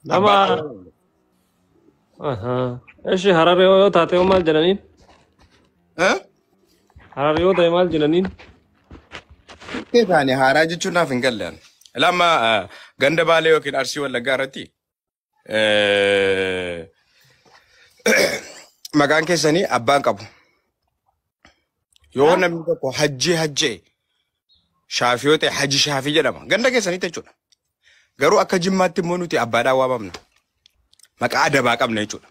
Nama ايش هراري يو تاتي ومال جنانين هراري يو تاتي مال جنانين كيف يعني هاراجي شو في نقلن لما غند بالي يمكن أرسي ولا غارتي مكان كيساني أبان كابو يو نمي كو حجي شافيوتي حجي شافي جدama غند كيساني تجونا غرو akka jimmaatti immoo nuti abbaadhaa waamamna maqaa adabaa qabna jechuudha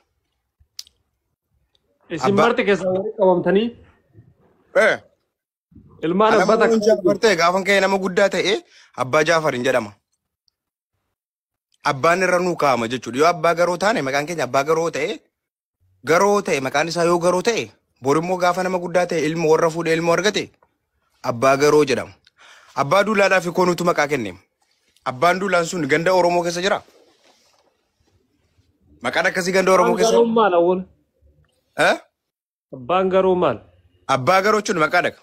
isin marti keessa wari qabamtanii ilmaan abbaa nama takka Jaafar gaafan ka'e nama guddaa ta'e abbaa Jaafar hin jedhama abbaan irra nuu kaa'ama jechuudha yoo abbaa garoo taane maqaan keenya abbaa garoo ta'e maqaan isaa yoo garoo ta'e borimmoo gaafa nama guddaa ta'e ilma warra fuudhee ilma argate abbaa garoo jedhama abbaa duulaadhaaf koonutu maqaa kenneem abbaan duulaan sun ganda Oromoo keessa jira maqaan akkasii ganda Oromoo keessa garuu maal awwal abbaan garuu maal abbaa garoo jechuun maqaa dhaqa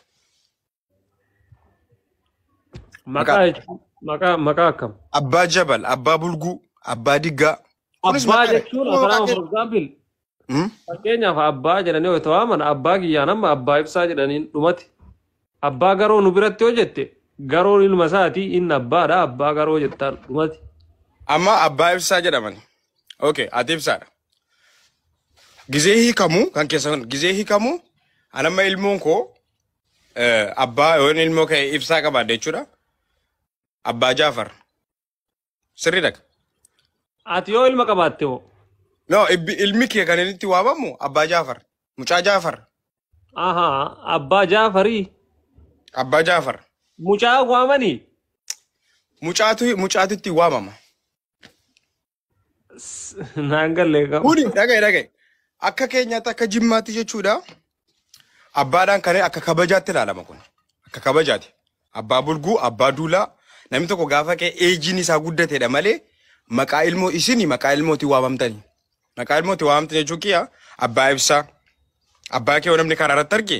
maqaa akkam abbaa jabal abbaa bulguu abbaa diggaa abbaa jechuun asalama for example fakkeenyaaf abbaa jedhanii yoo ta'aman abbaa kiyyaan amma abbaa ibsaa jedhaniin dhumati abbaa garoo nu biratti yoo jette garoo ilma isaati inni abbaadha abbaa garoo jettaan dhumati amma abbaa ibsaa jedhaman okay ati ibsaadha gizee hiikamu kan keessan gizee hiikamu anamma ilmoon koo abbaa yoon ilmoo kee ibsaa qabaadha jechuudha abbaa Jaafar sirrii dhaqa ati yoo ilma qabaatte hoo no ilmi kee kan inni itti waamamu abbaa Jaafar mucaa Jaafar abbaa Jaafarii abbaa Jaafar mucaa waamanii mucaatu itti waamama naan galle qaba kuni dhagaye akka keenyaatti akka jimmaatti jechuudha abbaadhaan kan akka kabajaatti ilaalama kun akka kabajaati abbaa bulguu abbaa duulaa namni tokko gaafa kee eejiin isaa guddateedha malee maqaa ilmoo isini maqaa ilmooti waamamtani maqaa ilmooti waamamtani jechuun kiyya abbaa ibsaa abbaa kee namni karaa irratti arge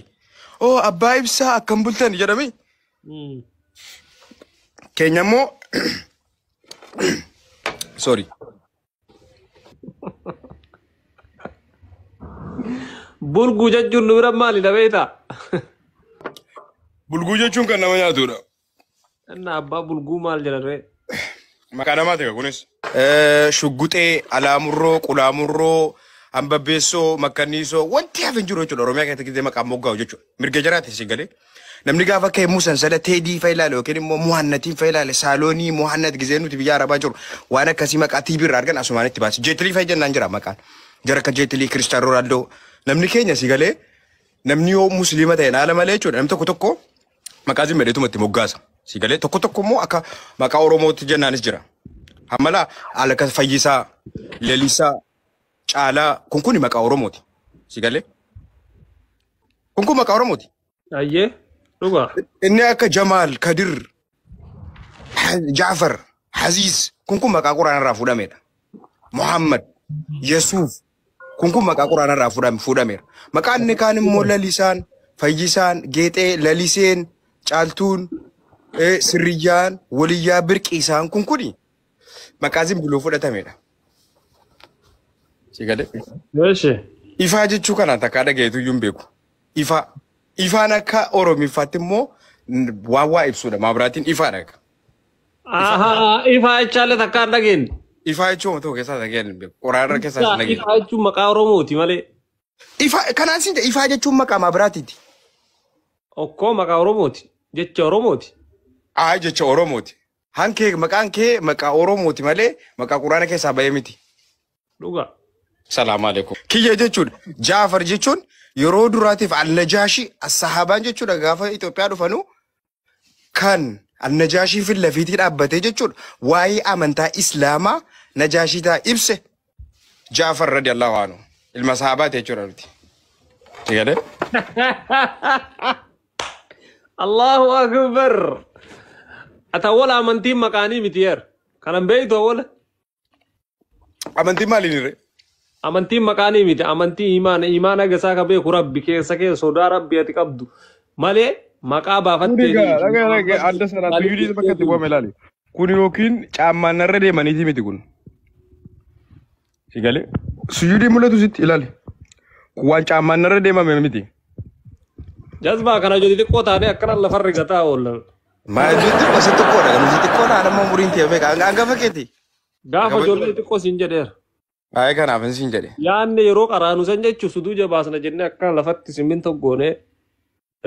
abbaa ibsaa akkam bultan jedhame keenya immoo sorry bulguu jechuun nu bira maalidha beektaa bulguu jechuun kan nama nyaatudha inni abbaa bulguu maal jedharee maqaa namaati kunis shugguxee alaamurroo qulaamurroo ambabbeessoo makkanniisoo wanti hafe jiru jechuudha oromiyaa keessatti gisee maqaa moggaa'u jechuudha mirga jiraate si galee namni gaafa ka'e musansala teedii fa ilaale yookiin immoo muhannatiin fa ilaale saaloonii muhannat gisee nuti biyya arabaa jiru waan akkasii maqaa tiibirra argan asumaanitti baasi jeetilii fa jennaan jira maqaan jara akka jeetilii Kiristaanoo Roonaaldoo namni keenya si galee namni yoo musliima ta'e haala malee jechuudha namni tokko maqaa zimmeedheetumatti moggaasa si galee tokko immoo akka maqaa Oromootti jennaanis jira hammala haala akka Fayyisaa Leelisaa Caalaa kun maqaa Oromooti si galee kun maqaa Oromooti ayyee dhugaa inni akka Jamaal Kadir Jaafar Aziz kun maqaa Quraanarraa fuudhameedha Muhammad Yesuuf kun maqaa Quraanarraa fuudhameera maqaan inni kaan immoo Lalisaan Fayyisaan Geexee Laliseen Caaltuun Sirriyyaan Waliyyaa Birqiisaan kun maqaa zimbiloo fudhatameedha si galee ifaa jechuu kanaan takkaa dhageetu iyyuu hin beeku ifaan akka Oromiffaatti immoo waa ibsuudha maabiraatiin ifaadha ifaa jechaalee takkaa hin dhageenye ifaa jechuun tokko keessaa dhageen qoraarra keessaa hin dhageen ifaa jechuun maqaa Oromooti malee kanaan siin ifaa jechuun maqaa maabiraatiiti okkoo maqaa Oromooti jecha Oromooti jecha Oromooti maqaan kee maqaa Oromooti malee maqaa Quraana keessaa bahee miti dhugaa Salaam alaikum. Kiyya jechuudha. Jaafar jechuun yeroo duraatiif Al-Najaashi as-sahabaan jechuudha gaafa Itoophiyaa dhufanu kan Al-Najaashii fi lafiitii dhaabbatee jechuudha. Waa'ee amantaa Islaamaa Najaashii ta'a ibse Jaafar radiyallahu anhu ilma sahabaati jechuudha nuti. Tigadee? Allahu akbar. Atawwala amantiin maqaanii miti yer. Kanan beeytu awwala. Amantiin maaliin irree? amantiin maqaanii miti amantii imaana gasaa ka beeku rabbi keessa kee sodaa rabbi ati qabdu malee maqaa baafattee Raga adda sana tuyulii bakkatti bu'ame ilaali. Kun yookiin caammaan narra deemaniiti miti kun. Sigale. Sujudi mulatu sitti ilaali. Waan caamaan narra deemame miti. Jazbaa kana jodi xiqqoo taanee akkana lafarra gataa oolla. Maa ijoollee gosa xiqqoodha. Kan hojii xiqqoodha. Adammoo umuriin ta'e beeka. Hanga fakkeeti. Gaafa ijoollee xiqqoo siin jedheera. Baay'ee kanaaf siin jedhe. Yaanne yeroo qaraanu san jechuun suduu jabaasna jennee akkana lafatti simminto goonee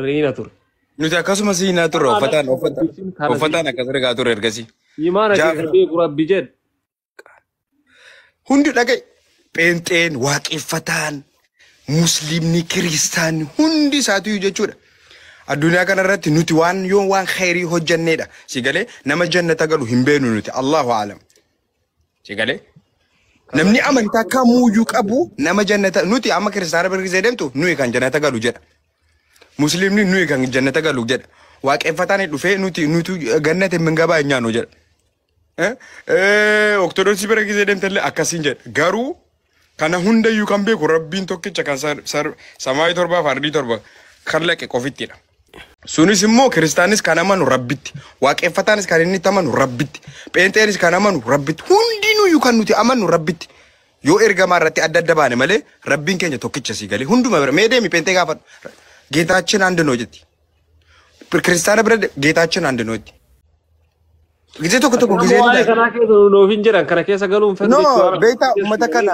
riina ture. Nuti akkasumas hiinaa turre uffataan akkas ergaa turre ergasii. Imaana keessa beeku rabbi jedhe. Hundi dhagaye. Pheenxeen, waaqeffataan, musliimni, kiristaanni hundi isaatu jechuudha. Addunyaa kanarratti nuti waan khayrii hojjannedha. Sigalee nama jannata galu hin beenu nuti. Allahu aalam. Sigalee. Namni amantaa kamuyyuu qabu nama jannata nuti amma kiristaana birgisee deemtu nuyi kan jannata galu jedha. Musliimni nuyi kan jannata galu jedha. Waaqeffataan dhufee nuti gannate mingabaa nyaannu jedha. Ortodoksii birgisee deemtallee akkasiin jedha. Garuu kana hundayyuu kan beeku rabbiin tokkicha kan samaayi torbaaf ardii torba kan laqe qofittidha. Sunis immoo kiristaanis kan amanu rabbitti, waaqeffataanis kan inni amanu rabbitti, pheenxeenis kan amanu rabbitti, hundinuyyuu kan nuti amanu rabbitti. Yoo ergamaa irratti adda adda baane malee rabbiin keenya tokkicha si galee hunduma bira mee deemi pheenxee gaafadhu. Geetaachin አንድ ነው jetti. Kiristaana bira geetaachin አንድ ነው jetti. Gizee tokko gizee ni kana keessa noofin jedhan kana keessa galuun fedhu. No, beektaa uummata kana.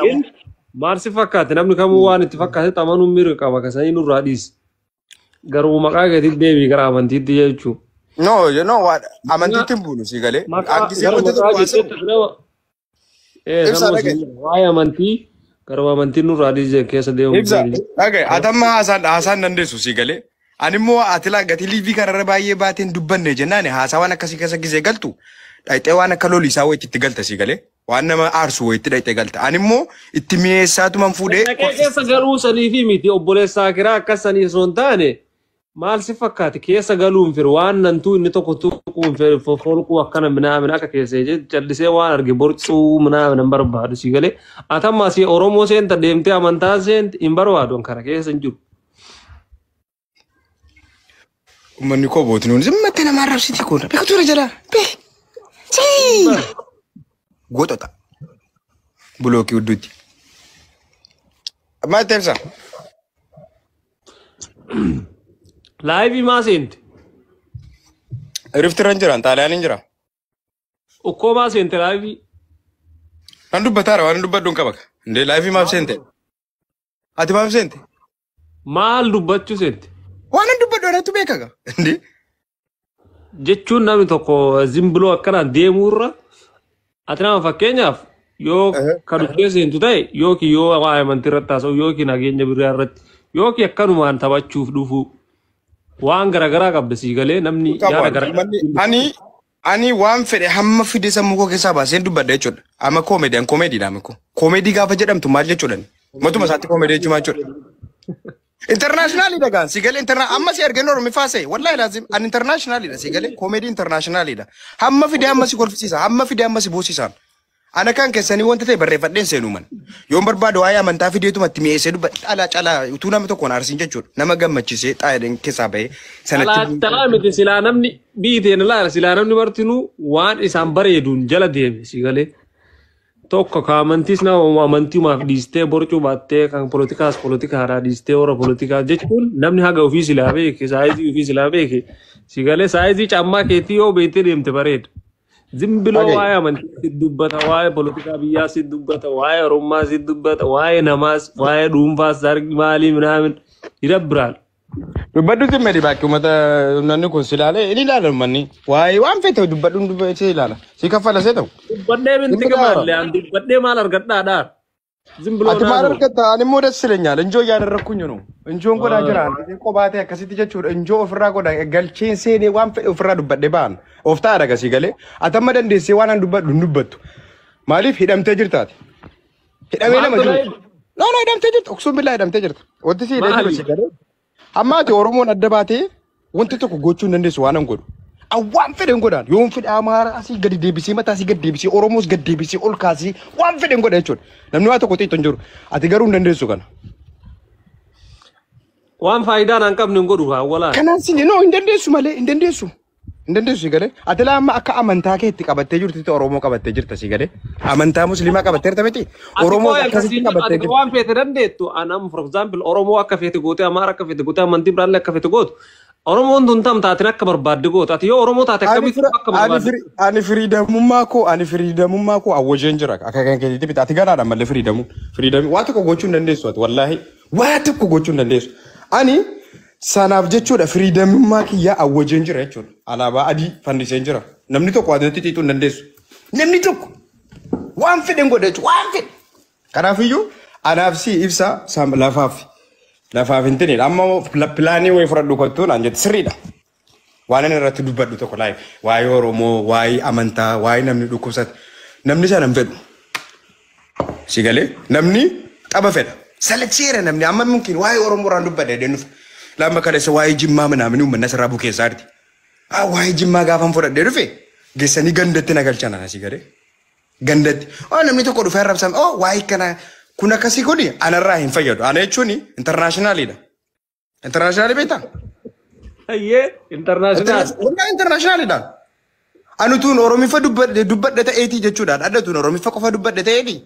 Maal si fakkaate namni kamuu waan itti fakkaate amanuun mirga qaba kasanii nurraa dhiisi. Garuu maqaa keetiitti deebii gara amantiitti jechuudha. No, amantiitti hin buunu si galee. Akkisii wanta tokko waa'ee amantii garuu amantiin nurraa dhiisi keessa deemu. Dhagaye atamma haasaan dandeessu si galee. Animmoo ati gati liivii kanarra baay'ee baateen dubbanne jennaan haasawaan akkasii keessa gizee galtu dhayxee waan akka lolisaa wayitti itti galta si galee waan nama aarsu wayitti dhayxee galta. Animmoo itti mi'eessaatuman fuudhee. Keessa galuu sanii fi miti obboleessaa kiraa akkas sanii osoo hin taane maal si fakkaate keessa galuun firu waan nantuu inni tokko tuquun folquu akkana minaamin akka keessee jallisee waan arge borcuu minaamin hin barbaadu si galee atamma si Oromoo seenta deemtee amantaa seenti hin barbaadu kana keessa hin jiru. Uummanni koo bootiin zimmatti nama arrabsiti kun beekatu irra jala gootota bulookii hudduutti. Maal ta'eefsa? Laayivii maa seente? Riftiran jiran xaaliyaan hin jira. Okkoo maa seente laayivii? Nan dubbataara waan dubbadduun qaba. Indee laayivii maaf seente? Ati maaf seente? Maal dubbachuu seente? Waan dubbaddu irratti beekaga. Indee? Jechuun namni tokko zimbiloo akkanaan deemuurra ati nama fakkeenyaaf yoo kan dhuftee seentu ta'e yookiin yoo waa'ee amantii irratti haasa'u yookiin nageenya biraa irratti yookiin akkanumaan taphachuuf dhufu waan garaagaraa qabda sii galee namni yaada garaagaraa. Ani waan fedhe hamma fide sammuu koo keessaa baaseen dubbadda jechuudha. Amma koomediidha amma koo. Koomedii gaafa jedhamtu maal jechuudha? Matuma isaatti koomedii jechuudha jechuudha. Internationally dagaan si galee amma si arginu Oromoo faasee wallahi lazim an internationally da si galee comedy internationally da hamma fide hamma si kolfisiisa hamma fide hamma si boosisan ana kan keessanii wanta ta'e barreeffadheen seenu man yoon barbaadu waa'ee amantaa fideetumatti mi'eessee dubba cala utuu nama tokkoon aarsiin jechuudha nama gammachiisee xaayideen keessaa bahee sanatti. Talaa miti silaa namni biiteen laala silaa namni martinuu waan isaan bareeduun jala deeme si galee. Tokko ka amantis na amantii maaf dhiistee borcuu baattee kan politikaadhaa dhiistee warra politikaa jechuun namni haga ofii silaa beeke saayizii ofii silaa beeke si galee saayizii caammaa keetii yoo beektee deemte bareeda. Zimbiloo waa'ee amantii si dubbata waa'ee politikaa biyyaa si dubbata waa'ee oromummaa si dubbata waa'ee namaas waa'ee dhuunfaas maalii minaamin idabbiraal. Dubbaddu simmedi baakki uummata namni kun si ilaale inni ilaala manni waa'ee waan fete dubbadduun dubbachee ilaala si kaffala see ta'u. Dubbadhee binti gamaalle an dubbadhee maal argadhaadhaa. Zimbiloo ati maal argatta ani immoo dassileenyaal injoo yaada rakkunyunu injoon godhaa jiraan qobaatee akkasitti jechuudha injoo ofirraa godha galcheen seenee waan fedhe ofirraa dubbadhee ba'an of ta'a dhagasii galee ati amma dandeessee waan an dubbadhu hin dubbattu maaliif hidhamtee jirtaati hidhamee nama jiru no hidhamtee jirta oksuun billaa hidhamtee jirta wanti si hidhamee si galee amma ati Oromoon adda baatee wanti tokko gochuu hin dandeessu waan an godhu awwaan fedhen godhaan yoon fedhe Amaara asii gadi deebisee mataa asii gadi deebisee Oromoos gadi deebisee ol kaasee waan fedhen godha jechuudha namni waa tokko xiqqoo hin jiru ati garuu hin dandeessu kana. Waan faayidaan an qabne hin godhu awwalaan. Kanaan si hin dandeessu malee hin dandeessu Dandeessu si galee. Ati lama akka amantaa keetti qabattee jirtu Oromoo qabattee jirta si galee. Amantaa Musliimaa qabattee jirta miti. Oromoo akkasitti qabattee jirta. Waan feete dandeettu anam for example Oromoo akka feete goote Amaara akka feete goote amantii biraallee akka feete gootu. Oromoon tuntam taatin akka barbaadde gootu. Ati yoo Oromoo taate akkamitti akka barbaadde. Ani firidamummaa koo awwajeen jira. Akka kan keetitti bita ati ganaadha malee firidamuu. Waa tokko gochuu hin dandeessu ati wallaahi. Waa tokko gochuu hin dandeessu. Ani sanaaf jechuudha firidamummaa kiyyaa awwajeen jira jechuudha. Alaabaa adii fanniseen jira. Namni tokko adeemti xiixuu hin dandeessu. Namni tokko waan fedhen godha jechuudha waan fedhe. Kanaafiyyuu anaaf si ibsa lafaaf hin tinidha. Amma pilaanii wayii fudhadhu kottuun an jette sirriidha. Waan inni irratti dubbadhu tokko laayif. Waa'ee Oromoo, waa'ee amantaa, waa'ee namni dhukkubsate. Namni sana hin fedhu. Si galee namni xaba fedha. Salacheera namni amma mungkin waa'ee Oromoo irraan dubbadhe deemuuf. Lama kaleessa waa'ee Jimmaa manaamni uummanni asirraa bukeessaa jirti. Waa'ee Jimmaa gaafan fudhadhee dhufe geessanii gandatti nagalchan asii galee. Gandatti. Namni tokko dhufee arrabsame waa'ee kana kun akkasii kuni anarraa hin fayyadu. Ana jechuun intarnaashinaaliidha. Intarnaashinaali beektaa? Ayyee intarnaashinaal. Wanta intarnaashinaaliidhaan. Anutuun Oromiffa dubbadhe ta'eetii jechuudhaan addatuun Oromiffa qofa dubbadhe ta'eetii.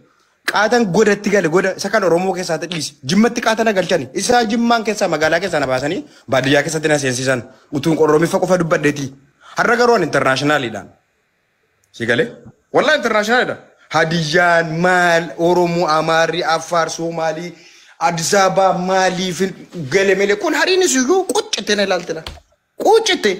Qaatan godatti gale goda isa kan Oromoo keessaa dhiisi. Jimmatti qaatan galchani. Isa Jimmaan keessaa magaalaa keessaa na baasanii baadiyyaa keessatti na seensisan. Utuun Oromiffa qofa dubbadheetii. Har'a garuu an intarnaashinaaliidhaan. Si galee? Wallaahi intarnaashinaaliidhaan. Hadiyyaan maal Oromoo Amaarri Affaar Soomaalii Addis Ababaa maaliif gale malee kun hariin iyyuu quccitte na ilaaltila. Quccitte.